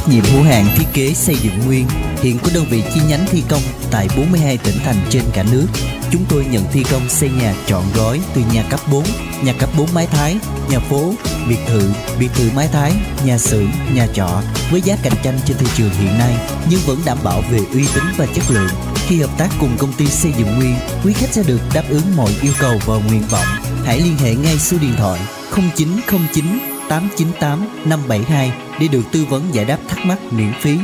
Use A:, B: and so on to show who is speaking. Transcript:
A: trách nhiệm hữu hạn thiết kế xây dựng Nguyên hiện có đơn vị chi nhánh thi công tại 42 tỉnh thành trên cả nước. Chúng tôi nhận thi công xây nhà trọn gói từ nhà cấp 4, nhà cấp 4 mái Thái, nhà phố, biệt thự mái Thái, nhà xưởng, nhà trọ với giá cạnh tranh trên thị trường hiện nay nhưng vẫn đảm bảo về uy tín và chất lượng. Khi hợp tác cùng công ty xây dựng Nguyên, quý khách sẽ được đáp ứng mọi yêu cầu và nguyện vọng. Hãy liên hệ ngay số điện thoại 0909 898 572 để được tư vấn giải đáp thắc mắc miễn phí.